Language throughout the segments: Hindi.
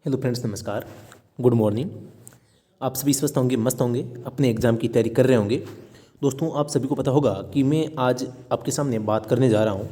हेलो फ्रेंड्स, नमस्कार, गुड मॉर्निंग। आप सभी स्वस्थ होंगे, मस्त होंगे, अपने एग्ज़ाम की तैयारी कर रहे होंगे। दोस्तों, आप सभी को पता होगा कि मैं आज आपके सामने बात करने जा रहा हूँ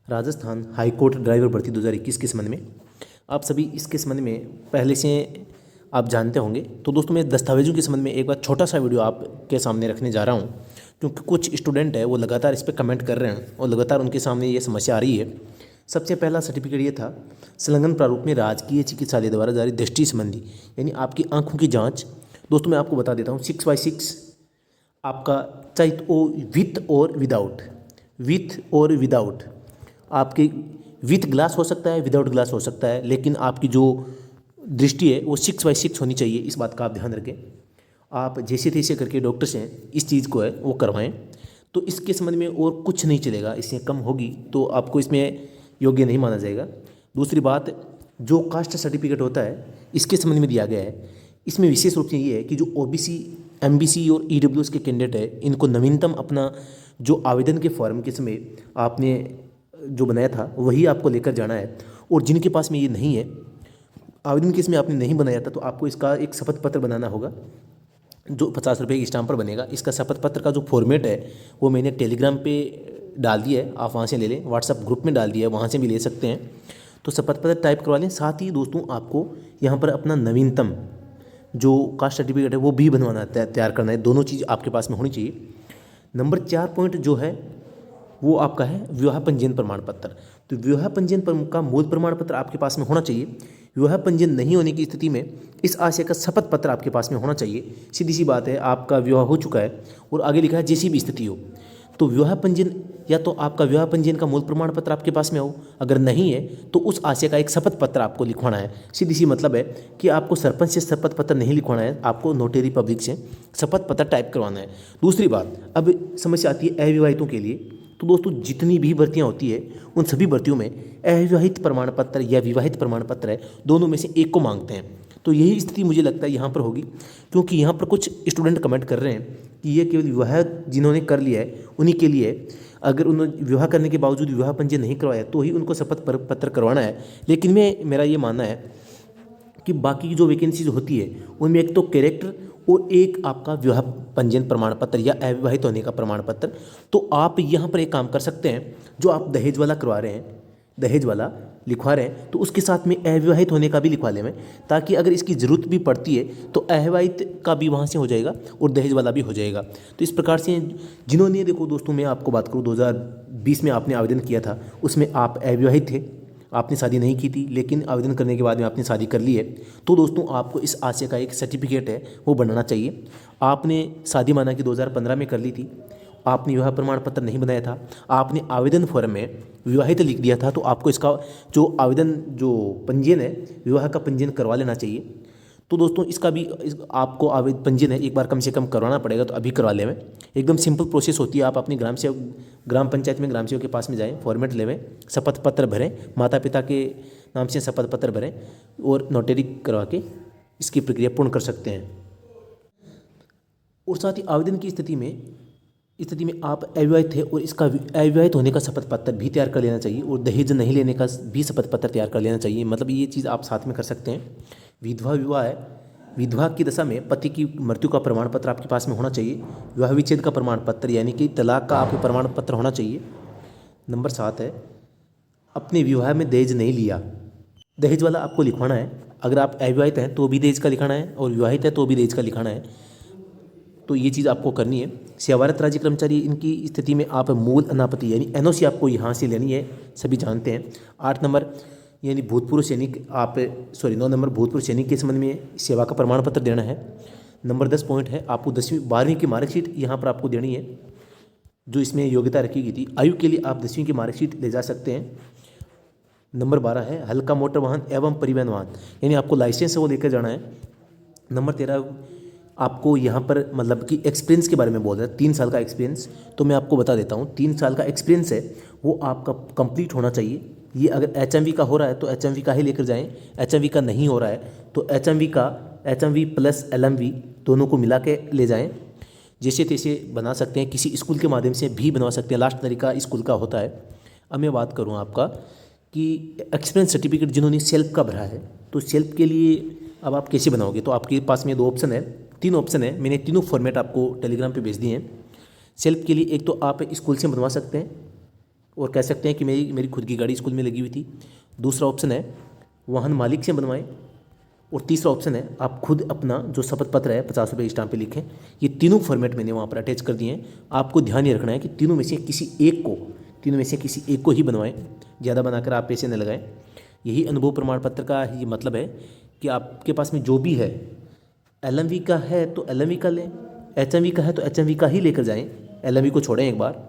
राजस्थान हाई कोर्ट ड्राइवर भर्ती 2021 के संबंध में। आप सभी इसके संबंध में पहले से आप जानते होंगे। तो दोस्तों, मैं दस्तावेजों के संबंध में एक बार छोटा सा वीडियो आपके सामने रखने जा रहा हूँ, क्योंकि कुछ स्टूडेंट है वो लगातार इस पर कमेंट कर रहे हैं और लगातार उनके सामने ये समस्या आ रही है। सबसे पहला सर्टिफिकेट ये था संलग्न प्रारूप में राजकीय चिकित्सालय द्वारा जारी दृष्टि संबंधी, यानी आपकी आंखों की जांच। दोस्तों, मैं आपको बता देता हूँ 6/6 आपका चाहे वो विथ और विदाउट आपके विथ ग्लास हो सकता है, विदाउट ग्लास हो सकता है, लेकिन आपकी जो दृष्टि है वो 6/6 होनी चाहिए। इस बात का आप ध्यान रखें। आप जैसे तैसे करके डॉक्टर से इस चीज़ को है वो करवाएं। तो इसके संबंध में और कुछ नहीं चलेगा, इससे कम होगी तो आपको इसमें योग्य नहीं माना जाएगा। दूसरी बात, जो कास्ट सर्टिफिकेट होता है इसके संबंध में दिया गया है, इसमें विशेष रूप से ये है कि जो ओबीसी, एमबीसी और ईडब्ल्यूएस के कैंडिडेट है, इनको नवीनतम अपना जो आवेदन के फॉर्म के समय आपने जो बनाया था वही आपको लेकर जाना है। और जिनके पास में ये नहीं है, आवेदन के समय आपने नहीं बनाया था, तो आपको इसका एक शपथ पत्र बनाना होगा जो 50 रुपये की स्टाम्प पर बनेगा। इसका शपथ पत्र का जो फॉर्मेट है वो मैंने टेलीग्राम पे डाल दिया है, आप वहाँ से ले लें। व्हाट्सअप ग्रुप में डाल दिया है, वहाँ से भी ले सकते हैं। तो शपथ पत्र टाइप करवा लें। साथ ही दोस्तों, आपको यहाँ पर अपना नवीनतम जो कास्ट सर्टिफिकेट है वो भी बनवाना है, तैयार करना है। दोनों चीज़ आपके पास में होनी चाहिए। नंबर 4 पॉइंट जो है वो आपका है विवाह पंजीयन प्रमाण पत्र। तो विवाह पंजीयन का मूल प्रमाण पत्र आपके पास में होना चाहिए। विवाह पंजीयन नहीं होने की स्थिति में इस आशय का शपथ पत्र आपके पास में होना चाहिए। सीधी सी बात है, आपका विवाह हो चुका है और आगे लिखा है जैसी भी स्थिति हो, तो विवाह पंजीयन या तो आपका विवाह पंजीयन का मूल प्रमाण पत्र आपके पास में हो, अगर नहीं है तो उस आशय का एक शपथ पत्र आपको लिखवाना है। सीधी सी मतलब है कि आपको सरपंच से शपथ पत्र नहीं लिखवाना है, आपको नोटरी पब्लिक से शपथ पत्र टाइप करवाना है। दूसरी बात, अब समस्या आती है अविवाहितों के लिए। तो दोस्तों, जितनी भी भर्तियां होती है उन सभी भर्तियों में अविवाहित प्रमाण पत्र या विवाहित प्रमाण पत्र है, दोनों में से एक को मांगते हैं। तो यही स्थिति मुझे लगता है यहाँ पर होगी, क्योंकि यहाँ पर कुछ स्टूडेंट कमेंट कर रहे हैं कि ये केवल विवाह जिन्होंने कर लिया है उन्हीं के लिए, अगर उन्होंने विवाह करने के बावजूद विवाह पंजीयन नहीं करवाया तो ही उनको शपथ पत्र करवाना है। लेकिन मेरा ये मानना है कि बाकी की जो वैकेंसीज होती है उनमें एक तो कैरेक्टर और एक आपका विवाह पंजीयन प्रमाण पत्र या अविवाहित होने का प्रमाण पत्र। तो आप यहाँ पर एक काम कर सकते हैं, जो आप दहेज वाला करवा रहे हैं, दहेज वाला लिखवा रहे हैं, तो उसके साथ में अविवाहित होने का भी लिखवा लें, ताकि अगर इसकी ज़रूरत भी पड़ती है तो अविवाहित का भी वहाँ से हो जाएगा और दहेज वाला भी हो जाएगा। तो इस प्रकार से जिन्होंने, देखो दोस्तों, मैं आपको बात करूँ 2020 में आपने आवेदन किया था, उसमें आप अविवाहित थे, आपने शादी नहीं की थी, लेकिन आवेदन करने के बाद में आपने शादी कर ली है, तो दोस्तों आपको इस आशय का एक सर्टिफिकेट है वो बनाना चाहिए। आपने शादी माना कि 2015 में कर ली थी, आपने विवाह प्रमाण पत्र नहीं बनाया था, आपने आवेदन फॉर्म में विवाहित लिख दिया था, तो आपको इसका जो आवेदन जो पंजीयन है, विवाह का पंजीयन करवा लेना चाहिए। तो दोस्तों, इसका भी आपको आवेदन पंजीयन है एक बार कम से कम करवाना पड़ेगा, तो अभी करवा लें। एकदम सिंपल प्रोसेस होती है। आप अपनी ग्राम पंचायत में ग्राम सेवक के पास में जाएं, फॉर्मेट लेवें, शपथ पत्र भरें, माता पिता के नाम से शपथ पत्र भरें और नोटरी करवा के इसकी प्रक्रिया पूर्ण कर सकते हैं। और साथ ही आवेदन की स्थिति में आप अविवाहित थे और इसका अविवाहित होने का शपथ पत्र भी तैयार कर लेना चाहिए और दहेज नहीं लेने का भी शपथ पत्र तैयार कर लेना चाहिए। मतलब ये चीज़ आप साथ में कर सकते हैं। विधवा विवाह है, विधवा की दशा में पति की मृत्यु का प्रमाण पत्र आपके पास में होना चाहिए। विवाह विच्छेद का प्रमाण पत्र यानी कि तलाक का आपके प्रमाण पत्र होना चाहिए। नंबर 7 है, अपने विवाह में दहेज नहीं लिया, दहेज वाला आपको लिखवाना है। अगर आप अविवाहित हैं तो भी दहेज का लिखाना है और विवाहित है तो भी दहेज का लिखाना है। तो ये चीज़ आपको करनी है। सेवारत राज्य कर्मचारी, इनकी स्थिति में आप मूल अनापत्ति यानी एनओसी आपको यहाँ से लेनी है, सभी जानते हैं। 8 नंबर यानी भूतपूर्व सैनिक, 9 नंबर भूतपूर्व सैनिक के संबंध में सेवा का प्रमाण पत्र देना है। नंबर 10 पॉइंट है, आपको 10वीं 12वीं की मार्कशीट यहाँ पर आपको देनी है, जो इसमें योग्यता रखी गई थी। आयु के लिए आप 10वीं की मार्कशीट ले जा सकते हैं। नंबर 12 है, हल्का मोटर वाहन एवं परिवहन वाहन, यानी आपको लाइसेंस है वो लेकर जाना है। नंबर 13 आपको यहाँ पर मतलब कि एक्सपीरियंस के बारे में बोल रहा है, 3 साल का एक्सपीरियंस। तो मैं आपको बता देता हूँ, 3 साल का एक्सपीरियंस है वो आपका कंप्लीट होना चाहिए। ये अगर एचएमवी का हो रहा है तो एचएमवी का ही लेकर जाएं, एचएमवी का नहीं हो रहा है तो एचएमवी प्लस एलएमवी दोनों को मिला के ले जाएं। जैसे तैसे बना सकते हैं, किसी स्कूल के माध्यम से भी बनवा सकते हैं, लास्ट तरीका स्कूल का होता है। अब मैं बात करूँ आपका कि एक्सपीरियंस सर्टिफिकेट जिन्होंने सेल्फ का भरा है, तो तो सेल्फ के लिए अब आप कैसे बनाओगे, तो आपके पास में 2 ऑप्शन है, 3 ऑप्शन है। मैंने तीनों फॉर्मेट आपको टेलीग्राम पे भेज दिए हैं। सेल्फ के लिए एक तो आप स्कूल से बनवा सकते हैं और कह सकते हैं कि मेरी खुद की गाड़ी स्कूल में लगी हुई थी। दूसरा ऑप्शन है वाहन मालिक से बनवाएं। और तीसरा ऑप्शन है आप खुद अपना जो शपथ पत्र है 50 रुपये स्टाम्प पे लिखें। ये तीनों फॉर्मेट मैंने वहाँ पर अटैच कर दिए हैं। आपको ध्यान ये रखना है कि तीनों में से किसी एक को ही बनवाएं, ज़्यादा बनाकर आप पैसे न लगाएं। यही अनुभव प्रमाण पत्र का ही मतलब है कि आपके पास में जो भी है, LMV का है तो LMV का लें, HMV का है तो HMV का ही लेकर जाएं, LMV को छोड़ें एक बार।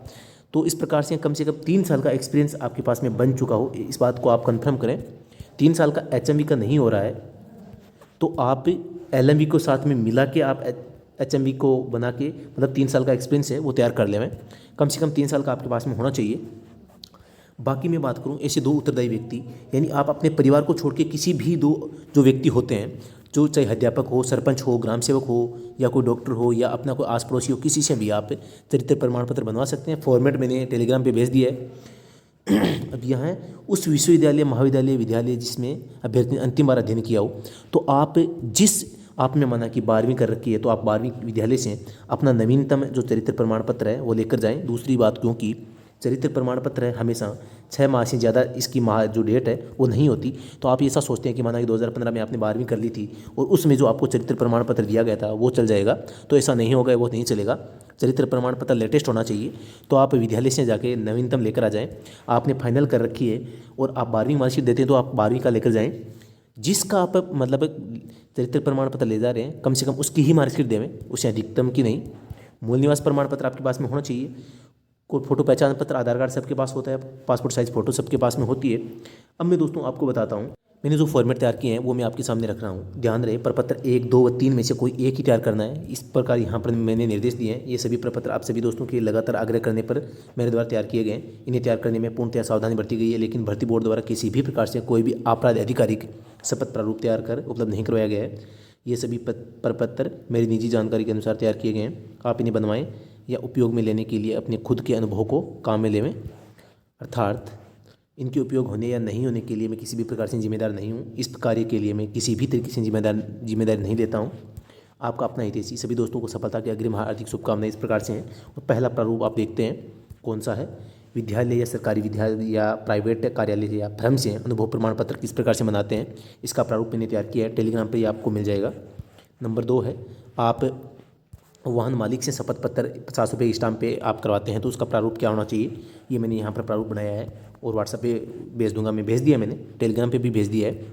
तो इस प्रकार से कम 3 साल का एक्सपीरियंस आपके पास में बन चुका हो, इस बात को आप कंफर्म करें। 3 साल का HMV का नहीं हो रहा है तो आप LMV को साथ में मिला के आप HMV को बना के, मतलब 3 साल का एक्सपीरियंस है वो तैयार कर लें। कम से कम 3 साल का आपके पास में होना चाहिए। बाकी मैं बात करूं ऐसे 2 उत्तरदायी व्यक्ति, यानी आप अपने परिवार को छोड़ के किसी भी 2 जो व्यक्ति होते हैं, जो चाहे अध्यापक हो, सरपंच हो, ग्राम सेवक हो या कोई डॉक्टर हो या अपना कोई आस पड़ोसी हो, किसी से भी आप चरित्र प्रमाण पत्र बनवा सकते हैं। फॉर्मेट मैंने टेलीग्राम पे भेज दिया है। अब यहाँ उस विश्वविद्यालय, महाविद्यालय, विद्यालय जिसमें अभ्यर्थी ने अंतिम बार अध्ययन किया हो, तो आपने माना कि 12वीं कर रखी है तो आप 12वीं विद्यालय से अपना नवीनतम जो चरित्र प्रमाण पत्र है वो लेकर जाएं। दूसरी बात, क्योंकि चरित्र प्रमाण पत्र है हमेशा 6 माह से ज़्यादा इसकी जो डेट है वो नहीं होती। तो आप ऐसा सोचते हैं कि माना कि 2015 में आपने 12वीं कर ली थी और उसमें जो आपको चरित्र प्रमाण पत्र दिया गया था वो चल जाएगा, तो ऐसा नहीं होगा, वो नहीं चलेगा। चरित्र प्रमाण पत्र लेटेस्ट होना चाहिए। तो आप विद्यालय से जाके नवीनतम लेकर आ जाएं। आपने फाइनल कर रखी है और आप 12वीं मार्कशीट देते हैं तो आप 12वीं का लेकर जाएं। जिसका आप मतलब चरित्र प्रमाण पत्र ले जा रहे हैं कम से कम उसकी ही मार्कशीट देवें, उसे अधिकतम की नहीं। मूल निवास प्रमाण पत्र आपके पास में होना चाहिए। कोई फोटो पहचान पत्र, आधार कार्ड सबके पास होता है, पासपोर्ट साइज़ फ़ोटो सबके पास में होती है। अब मैं दोस्तों आपको बताता हूँ, मैंने जो फॉर्मेट तैयार किए हैं वो मैं आपके सामने रख रहा हूँ। ध्यान रहे, प्रपत्र 1, 2 व 3 में से कोई एक ही तैयार करना है। इस प्रकार यहाँ पर मैंने निर्देश दिए हैं। ये सभी प्रपत्र आप सभी दोस्तों के लगातार आग्रह करने पर मेरे द्वारा तैयार किए गए हैं। इन्हें तैयार करने में पूर्णतया सावधानी बरती गई है, लेकिन भर्ती बोर्ड द्वारा किसी भी प्रकार से कोई भी अपराध आधिकारिक शपथ प्रारूप तैयार कर उपलब्ध नहीं करवाया गया है। ये सभी प्रपत्र मेरी निजी जानकारी के अनुसार तैयार किए गए हैं। आप इन्हें बनवाएं या उपयोग में लेने के लिए अपने खुद के अनुभव को काम में लेवें, अर्थात इनके उपयोग होने या नहीं होने के लिए मैं किसी भी प्रकार से जिम्मेदार नहीं हूँ। इस कार्य के लिए मैं किसी भी तरीके से जिम्मेदारी नहीं लेता हूँ। आपका अपना हितैषी। सभी दोस्तों को सफलता की अग्रिम हार्दिक शुभकामनाएं इस प्रकार से हैं। और पहला प्रारूप आप देखते हैं कौन सा है। विद्यालय या सरकारी विद्यालय या प्राइवेट कार्यालय या फर्म से अनुभव प्रमाण पत्र किस प्रकार से बनाते हैं, इसका प्रारूप मैंने तैयार किया है। टेलीग्राम पर ही आपको मिल जाएगा। नंबर 2 है, आप वाहन मालिक से शपथ पत्र 50 रुपये स्टाम्प पे आप करवाते हैं तो उसका प्रारूप क्या होना चाहिए, ये मैंने यहाँ पर प्रारूप बनाया है और व्हाट्सएप पे भेज दूंगा। मैं भेज दिया, मैंने टेलीग्राम पे भी भेज दिया है।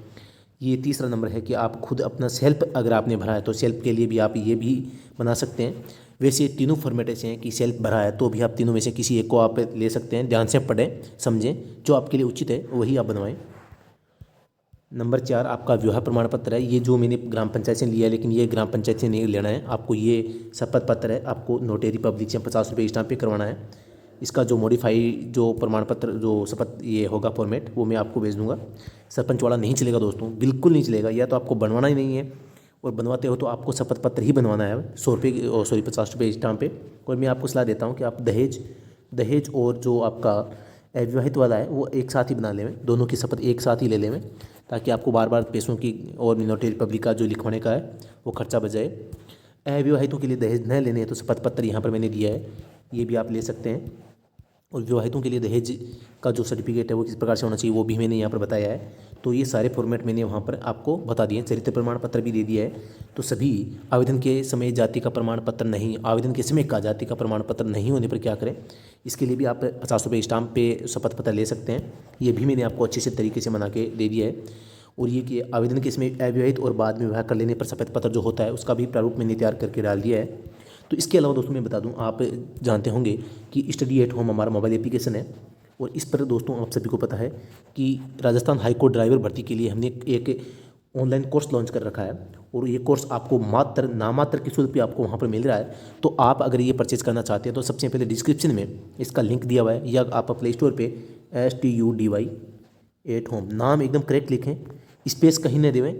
ये तीसरा नंबर है कि आप खुद अपना सेल्फ अगर आपने भरा है तो सेल्फ के लिए भी आप ये भी बना सकते हैं। वैसे तीनों फॉर्मेट ऐसे हैं कि सेल्फ भरा है तो भी आप तीनों में से किसी एक को आप ले सकते हैं। ध्यान से पढ़ें, समझें, जो आपके लिए उचित है वही आप बनवाएं। नंबर 4 आपका विवाह प्रमाण पत्र है। ये जो मैंने ग्राम पंचायत से लिया है, लेकिन ये ग्राम पंचायत से नहीं लेना है आपको। ये शपथ पत्र है, आपको नोटेरी पब्लिक से 50 रुपये स्टाम्प पे करवाना है। इसका जो मॉडिफाई जो प्रमाण पत्र जो शपथ ये होगा फॉर्मेट वो मैं आपको भेज दूंगा। सरपंच वाला नहीं चलेगा दोस्तों, बिल्कुल नहीं चलेगा। या तो आपको बनवाना ही नहीं है और बनवाते हो तो आपको शपथ पत्र ही बनवाना है 50 रुपये स्टाम्प पे। और मैं आपको सलाह देता हूँ कि आप दहेज और जो आपका अविवाहित वाला है वो एक साथ ही बना लें, दोनों की शपथ एक साथ ही ले लें, ताकि आपको बार बार पैसों की और नोटरी पब्लिक का जो लिखवाने का है वो खर्चा बच जाए। अविवाहितों के लिए दहेज न लेने हैं तो शपथ पत्र यहाँ पर मैंने दिया है, ये भी आप ले सकते हैं। और विवाहितों के लिए दहेज का जो सर्टिफिकेट है वो किस प्रकार से होना चाहिए वो भी मैंने यहाँ पर बताया है। तो ये सारे फॉर्मेट मैंने वहाँ पर आपको बता दिए। चरित्र प्रमाण पत्र भी दे दिया है। तो सभी आवेदन के समय जाति का प्रमाण पत्र नहीं, आवेदन के समय का जाति का प्रमाण पत्र नहीं होने पर क्या करें, इसके लिए भी आप 50 रुपये स्टाम्प पे शपथ पत्र ले सकते हैं। ये भी मैंने आपको अच्छे से तरीके से बना के दे दिया है। और ये कि आवेदन के समय अविवाहित और बाद में विवाह कर लेने पर शपथ पत्र जो होता है उसका भी प्रारूप मैंने तैयार करके डाल दिया है। तो इसके अलावा दोस्तों मैं बता दूं, आप जानते होंगे कि स्टडी एट होम हमारा मोबाइल एप्लीकेशन है और इस पर दोस्तों आप सभी को पता है कि राजस्थान हाईकोर्ट ड्राइवर भर्ती के लिए हमने एक ऑनलाइन कोर्स लॉन्च कर रखा है। और ये कोर्स आपको नामात्र की शुल्क पे आपको वहाँ पर मिल रहा है। तो आप अगर ये परचेज करना चाहते हैं तो सबसे पहले डिस्क्रिप्शन में इसका लिंक दिया हुआ है, या आप प्ले स्टोर पर STUDY एट होम नाम एकदम करेक्ट लिखें, स्पेस कहीं न देवें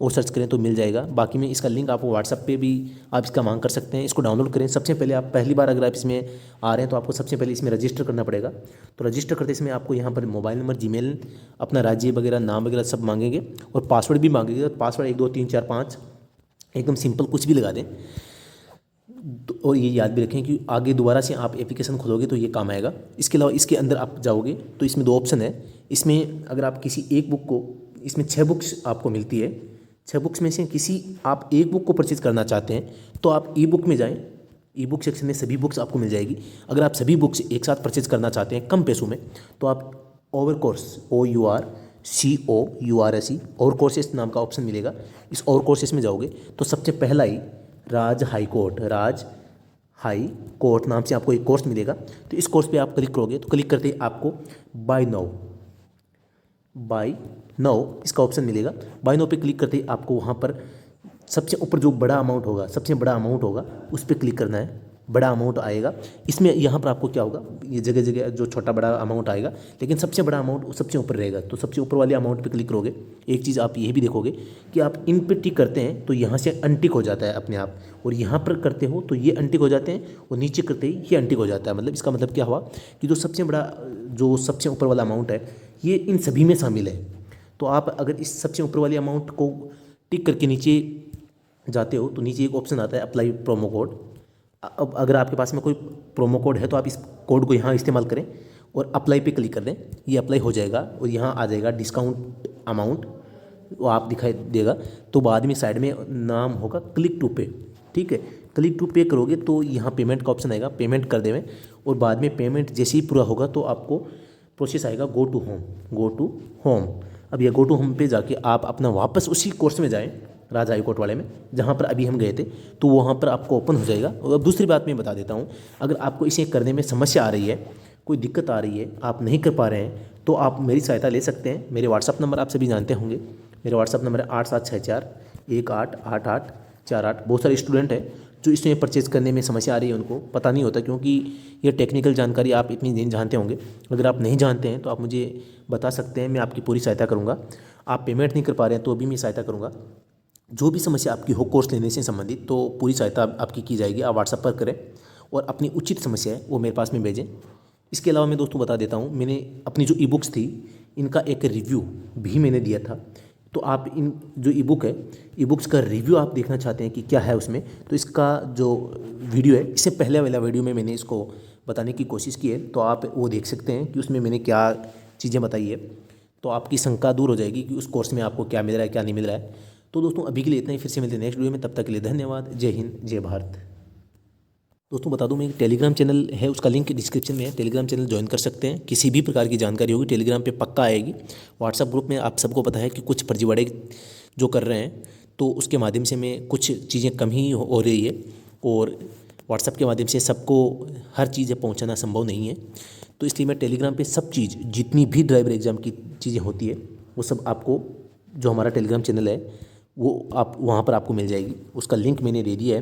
और सर्च करें तो मिल जाएगा। बाकी मैं इसका लिंक आपको व्हाट्सअप पे भी आप इसका मांग कर सकते हैं। इसको डाउनलोड करें। सबसे पहले आप पहली बार अगर आप इसमें आ रहे हैं तो आपको सबसे पहले इसमें रजिस्टर करना पड़ेगा। तो रजिस्टर करते इसमें आपको यहाँ पर मोबाइल नंबर, जीमेल, अपना राज्य वगैरह, नाम वगैरह सब मांगेंगे और पासवर्ड भी मांगेंगे। तो पासवर्ड 1 2 3 4 5 एकदम सिंपल कुछ भी लगा दें। और ये याद भी रखें कि आगे दोबारा से आप एप्लीकेशन खोलोगे तो ये काम आएगा। इसके अलावा इसके अंदर आप जाओगे तो इसमें 2 ऑप्शन है। इसमें अगर आप किसी एक बुक को, इसमें 6 बुक्स आपको मिलती है। 6 बुक्स में से किसी आप एक बुक को परचेज करना चाहते हैं तो आप ई बुक में जाएं। ई बुक सेक्शन में सभी बुक्स आपको मिल जाएगी। अगर आप सभी बुक्स एक साथ परचेज करना चाहते हैं कम पैसों में तो आप ओवर कोर्स OURCOURSE और कोर्सेस नाम का ऑप्शन मिलेगा। इस और कोर्सेस में जाओगे तो सबसे पहला ही राज हाई कोर्ट नाम से आपको एक कोर्स मिलेगा। तो इस कोर्स पे आप क्लिक करोगे तो क्लिक करते ही आपको बाय नाउ इसका ऑप्शन मिलेगा। बाय नाउ पे क्लिक करते ही आपको वहाँ पर सबसे ऊपर जो बड़ा अमाउंट होगा, सबसे बड़ा अमाउंट होगा उस पर क्लिक करना है। बड़ा अमाउंट आएगा इसमें। यहाँ पर आपको क्या होगा, ये जगह जगह जो छोटा बड़ा अमाउंट आएगा, लेकिन सबसे बड़ा अमाउंट सबसे ऊपर रहेगा। तो सबसे ऊपर वाले अमाउंट पे क्लिक करोगे। एक चीज़ आप ये भी देखोगे कि आप इन पे टिक करते हैं तो यहाँ से अनटिक हो जाता है अपने आप, और यहाँ पर करते हो तो ये अनटिक हो जाते हैं, और नीचे करते ही ये अनटिक हो जाता है। मतलब इसका मतलब क्या हुआ कि जो सबसे ऊपर वाला अमाउंट है ये इन सभी में शामिल है। तो आप अगर इस सबसे ऊपर वाले अमाउंट को टिक करके नीचे जाते हो तो नीचे एक ऑप्शन आता है अप्लाई प्रोमो कोड। अब अगर आपके पास में कोई प्रोमो कोड है तो आप इस कोड को यहाँ इस्तेमाल करें और अप्लाई पे क्लिक कर दें। ये अप्लाई हो जाएगा और यहाँ आ जाएगा डिस्काउंट अमाउंट, वो आप दिखाई देगा। तो बाद में साइड में नाम होगा क्लिक टू पे। ठीक है, क्लिक टू पे करोगे तो यहाँ पेमेंट का ऑप्शन आएगा, पेमेंट कर देवें। और बाद में पेमेंट जैसे ही पूरा होगा तो आपको प्रोसेस आएगा गो टू होम। अब ये गो टू होम पे जाके आप अपना वापस उसी कोर्स में जाएँ, राज हाई कोर्ट वाले में, जहाँ पर अभी हम गए थे। तो वहाँ पर आपको ओपन हो जाएगा। और अब दूसरी बात मैं बता देता हूँ, अगर आपको इसे करने में समस्या आ रही है, कोई दिक्कत आ रही है, आप नहीं कर पा रहे हैं, तो आप मेरी सहायता ले सकते हैं। मेरे व्हाट्सअप नंबर आप सभी जानते होंगे। मेरा व्हाट्सअप नंबर है 8764188848। बहुत सारे स्टूडेंट हैं जो इसमें परचेज करने में समस्या आ रही है, उनको पता नहीं होता, क्योंकि ये टेक्निकल जानकारी आप इतनी नहीं जानते होंगे। अगर आप नहीं जानते हैं तो आप मुझे बता सकते हैं, मैं आपकी पूरी सहायता करूँगा। आप पेमेंट नहीं कर पा रहे हैं तो भी मैं सहायता करूँगा। जो भी समस्या आपकी हो कोर्स लेने से संबंधित, तो पूरी सहायता आपकी की जाएगी। आप व्हाट्सएप पर करें और अपनी उचित समस्या है वो मेरे पास में भेजें। इसके अलावा मैं दोस्तों बता देता हूँ, मैंने अपनी जो ई बुक्स थी इनका एक रिव्यू भी मैंने दिया था। तो आप इन जो ई बुक है, ई बुक्स का रिव्यू आप देखना चाहते हैं कि क्या है उसमें, तो इसका जो वीडियो है, इससे पहले वाला वीडियो में मैंने इसको बताने की कोशिश की है। तो आप वो देख सकते हैं कि उसमें मैंने क्या चीज़ें बताई है। तो आपकी शंका दूर हो जाएगी कि उस कोर्स में आपको क्या मिल रहा है, क्या नहीं मिल रहा है। तो दोस्तों अभी के लिए इतना ही, फिर से मिलते हैं नेक्स्ट वीडियो में। तब तक के लिए धन्यवाद। जय हिंद, जय भारत। दोस्तों बता दूं, मेरा टेलीग्राम चैनल है, उसका लिंक डिस्क्रिप्शन में है। टेलीग्राम चैनल ज्वाइन कर सकते हैं। किसी भी प्रकार की जानकारी होगी टेलीग्राम पे पक्का आएगी। व्हाट्सअप ग्रुप में आप सबको पता है कि कुछ फर्जीवाड़े जो कर रहे हैं, तो उसके माध्यम से मैं कुछ चीज़ें कम ही हो रही है, और व्हाट्सअप के माध्यम से सबको हर चीज़ें पहुँचाना संभव नहीं है। तो इसलिए मैं टेलीग्राम पर सब चीज़, जितनी भी ड्राइवर एग्ज़ाम की चीज़ें होती है, वो सब आपको, जो हमारा टेलीग्राम चैनल है वो आप वहाँ पर आपको मिल जाएगी। उसका लिंक मैंने दे दिया है।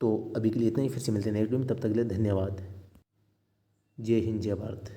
तो अभी के लिए इतना ही, फिर से मिलते हैं नेक्स्ट वीडियो में। तब तक के लिए धन्यवाद। जय हिंद, जय भारत।